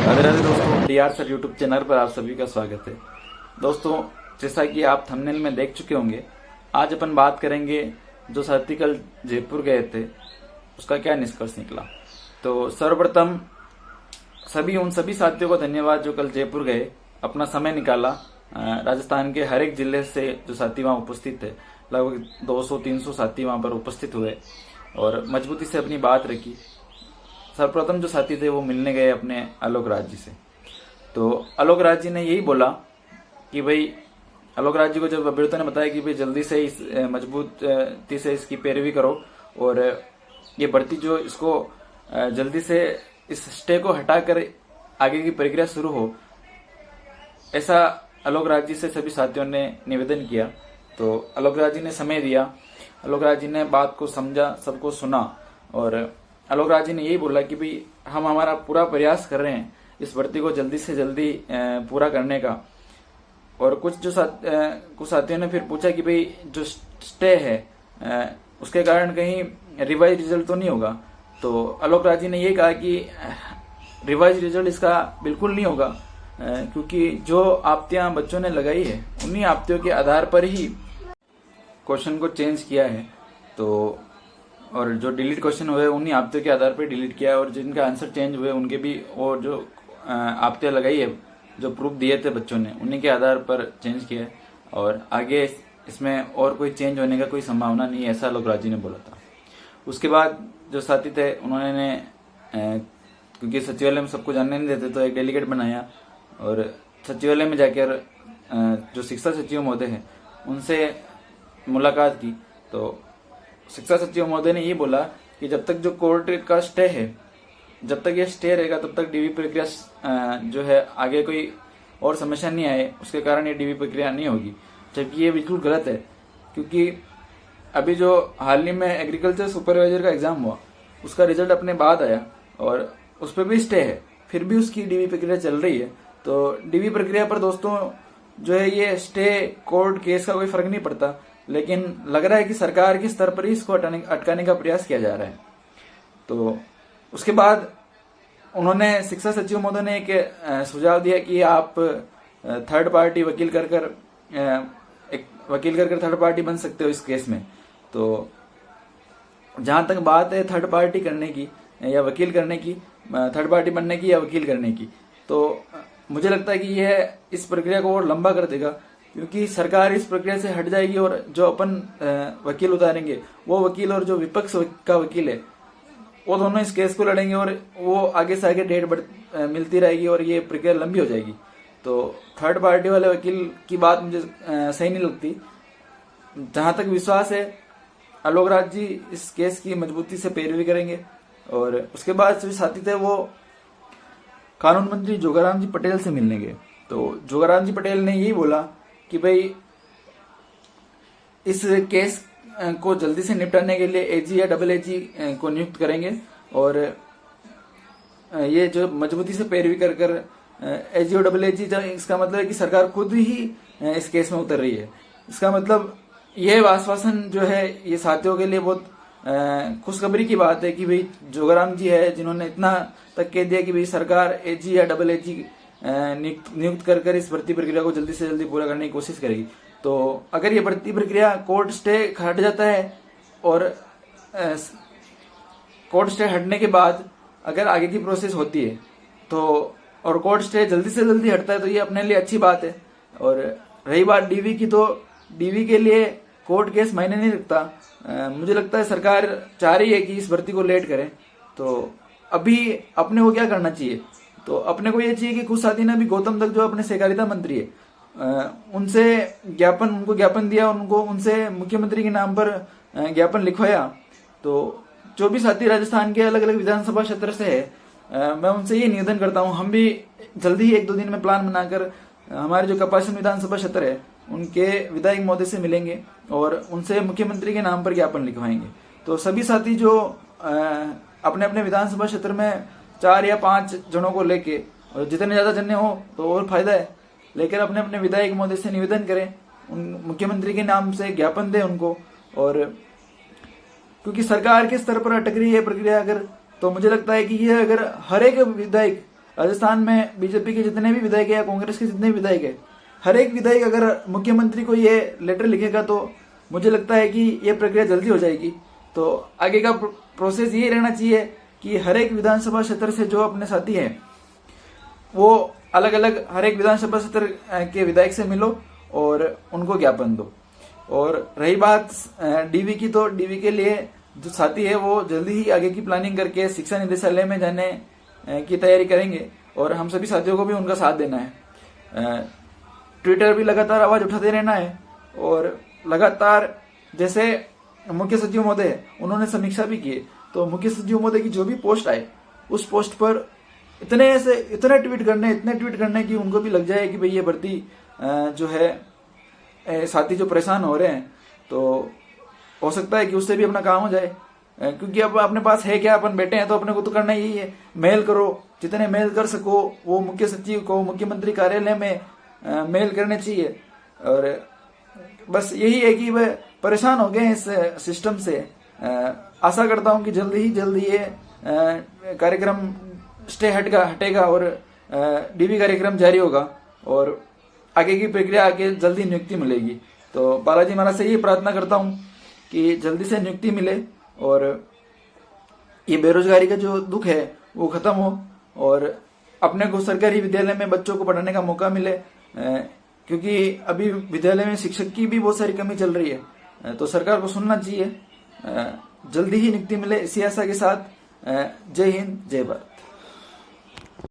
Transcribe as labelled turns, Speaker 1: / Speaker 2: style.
Speaker 1: राधे राधे दोस्तों, D R sir YouTube channel पर आप सभी का स्वागत है। दोस्तों, जैसा कि आप थंबनेल में देख चुके होंगे, आज अपन बात करेंगे जो साथी कल जयपुर गए थे उसका क्या निष्कर्ष निकला। तो सर्वप्रथम उन सभी साथियों को धन्यवाद जो कल जयपुर गए, अपना समय निकाला। राजस्थान के हर एक जिले से जो साथी वहां उपस्थित थे, लगभग 200-300 साथी वहां पर उपस्थित हुए और मजबूती से अपनी बात रखी। सर्वप्रथम जो साथी थे वो मिलने गए अपने आलोक राज जी से। तो आलोक राज जी ने यही बोला कि भाई, आलोक राज जी को जब अभ्यर्थियों ने बताया कि भाई जल्दी से इस मजबूती से इसकी पैरवी करो और ये भर्ती जो इसको जल्दी से इस स्टे को हटाकर आगे की प्रक्रिया शुरू हो, ऐसा आलोक राज जी से सभी साथियों ने निवेदन किया। तो आलोक राज जी ने समय दिया, आलोक राज जी ने बात को समझा, सबको सुना और आलोक राज जी ने यही बोला कि भाई हम हमारा पूरा प्रयास कर रहे हैं इस भर्ती को जल्दी से जल्दी पूरा करने का। और कुछ साथियों ने फिर पूछा कि भाई जो स्टे है उसके कारण कहीं रिवाइज रिजल्ट तो नहीं होगा। तो आलोक राज जी ने ये कहा कि रिवाइज रिजल्ट इसका बिल्कुल नहीं होगा, क्योंकि जो आपत्तियां बच्चों ने लगाई है उन्हीं आपत्तियों के आधार पर ही क्वेश्चन को चेंज किया है। तो और जो डिलीट क्वेश्चन हुए उन्हीं आपत्तियों के आधार पर डिलीट किया है और जिनका आंसर चेंज हुए उनके भी, और जो आपत्तियां लगाई है, जो प्रूफ दिए थे बच्चों ने, उन्हीं के आधार पर चेंज किया है और आगे इसमें और कोई चेंज होने का कोई संभावना नहीं है, ऐसा आलोक राज जी ने बोला था। उसके बाद जो साथी थे उन्होंने क्योंकि सचिवालय में सबको जानने नहीं देते तो एक डेलीगेट बनाया और सचिवालय में जाकर जो शिक्षा सचिव महोदय हैं उनसे मुलाकात की। तो शिक्षा सचिव महोदय ने ये बोला कि जब तक जो कोर्ट का स्टे है, जब तक ये स्टे रहेगा तब तक डीवी प्रक्रिया जो है आगे कोई और समस्या नहीं आए उसके कारण ये डीवी प्रक्रिया नहीं होगी, जबकि ये बिल्कुल गलत है। क्योंकि अभी जो हाल ही में एग्रीकल्चर सुपरवाइजर का एग्जाम हुआ उसका रिजल्ट अपने बाद आया और उस पर भी स्टे है, फिर भी उसकी डीवी प्रक्रिया चल रही है। तो डीवी प्रक्रिया पर दोस्तों जो है ये स्टे कोर्ट केस का कोई फर्क नहीं पड़ता, लेकिन लग रहा है कि सरकार के स्तर पर ही इसको अटकाने का प्रयास किया जा रहा है। तो उसके बाद उन्होंने शिक्षा सचिव महोदय ने एक सुझाव दिया कि आप थर्ड पार्टी वकील कर थर्ड पार्टी बन सकते हो इस केस में। तो जहां तक बात है थर्ड पार्टी करने की या वकील करने की, थर्ड पार्टी बनने की या वकील करने की, तो मुझे लगता है कि यह इस प्रक्रिया को और लंबा कर देगा, क्योंकि सरकार इस प्रक्रिया से हट जाएगी और जो अपन वकील उतारेंगे वो वकील और जो विपक्ष का वकील है वो दोनों इस केस को लड़ेंगे और वो आगे से आगे डेट मिलती रहेगी और ये प्रक्रिया लंबी हो जाएगी। तो थर्ड पार्टी वाले वकील की बात मुझे सही नहीं लगती। जहां तक विश्वास है आलोक राज जी इस केस की मजबूती से पैरवी करेंगे। और उसके बाद जो साथी थे वो कानून मंत्री जोगाराम जी पटेल से मिलने गए। तो जोगाराम जी पटेल ने यही बोला कि भाई इस केस को जल्दी से निपटाने के लिए एजी या डबल एजी को नियुक्त करेंगे और ये जो मजबूती से पैरवी कर एजी और डबल एजी, इसका मतलब है कि सरकार खुद ही इस केस में उतर रही है। इसका मतलब यह आश्वासन जो है ये साथियों के लिए बहुत खुशखबरी की बात है कि भाई जोगाराम जी है जिन्होंने इतना तक कह दिया कि भाई सरकार एजी या डबल एजी नियुक्त कर इस भर्ती प्रक्रिया को जल्दी से जल्दी पूरा करने की कोशिश करेगी। तो अगर ये भर्ती प्रक्रिया कोर्ट स्टे हट जाता है और कोर्ट स्टे हटने के बाद अगर आगे की प्रोसेस होती है तो, और कोर्ट स्टे जल्दी से जल्दी हटता है तो ये अपने लिए अच्छी बात है। और रही बात डीवी की, तो डीवी के लिए कोर्ट केस मायने नहीं रखता। मुझे लगता है सरकार चाह रही है कि इस भर्ती को लेट करें। तो अभी अपने को क्या करना चाहिए? तो अपने को ये चाहिए कि कुछ साथी ने अभी गौतम तक जो अपने सहकारिता मंत्री है उनसे उनको ज्ञापन दिया, उनसे मुख्यमंत्री के नाम पर ज्ञापन लिखवाया। तो जो भी साथी राजस्थान के अलग अलग विधानसभा क्षेत्र से है मैं उनसे ये निवेदन करता हूँ, हम भी जल्दी ही 1-2 दिन में प्लान बनाकर हमारे जो कपासन विधानसभा क्षेत्र है उनके विधायक महोदय से मिलेंगे और उनसे मुख्यमंत्री के नाम पर ज्ञापन लिखवाएंगे। तो सभी साथी जो अपने अपने विधानसभा क्षेत्र में 4 या 5 जनों को लेके, और जितने ज्यादा जने हो तो और फायदा है, लेकर अपने अपने विधायक महोदय से निवेदन करें, उन मुख्यमंत्री के नाम से ज्ञापन दें उनको। और क्योंकि सरकार के स्तर पर अटक रही है प्रक्रिया अगर, तो मुझे लगता है कि ये अगर हर एक विधायक राजस्थान में बीजेपी के जितने भी विधायक है या कांग्रेस के जितने भी विधायक है, हर एक विधायक अगर मुख्यमंत्री को ये लेटर लिखेगा तो मुझे लगता है कि ये प्रक्रिया जल्दी हो जाएगी। तो आगे का प्रोसेस ये रहना चाहिए कि हर एक विधानसभा क्षेत्र से जो अपने साथी हैं वो अलग अलग हर एक विधानसभा क्षेत्र के विधायक से मिलो और उनको ज्ञापन दो। और रही बात डीवी की, तो डीवी के लिए जो साथी है वो जल्दी ही आगे की प्लानिंग करके शिक्षा निदेशालय में जाने की तैयारी करेंगे और हम सभी साथियों को भी उनका साथ देना है। ट्विटर भी लगातार आवाज उठाते रहना है और लगातार जैसे मुख्य सचिव महोदय उन्होंने समीक्षा भी की, तो मुख्य सचिव महोदय की जो भी पोस्ट आए उस पोस्ट पर इतने ट्वीट करने कि उनको भी लग जाए कि भाई ये भर्ती जो है साथी जो परेशान हो रहे हैं, तो हो सकता है कि उससे भी अपना काम हो जाए। क्योंकि अब अपने पास है क्या, अपन बैठे हैं तो अपने को तो करना यही है, मेल करो, जितने मेल कर सको वो मुख्य सचिव को मुख्यमंत्री कार्यालय में मेल करने चाहिए। और बस यही है कि वह परेशान हो गए इस सिस्टम से। आशा करता हूं कि जल्दी ये कार्यक्रम स्टे हटेगा और डीवी कार्यक्रम जारी होगा और आगे की प्रक्रिया आगे जल्दी नियुक्ति मिलेगी। तो बालाजी महाराज से ये प्रार्थना करता हूं कि जल्दी से नियुक्ति मिले और ये बेरोजगारी का जो दुख है वो खत्म हो और अपने को सरकारी विद्यालय में बच्चों को पढ़ाने का मौका मिले। क्योंकि अभी विद्यालय में शिक्षक की भी बहुत सारी कमी चल रही है, तो सरकार को सुनना चाहिए। जल्दी ही नियुक्ति मिले इसी आशा के साथ। जय हिंद, जय भारत।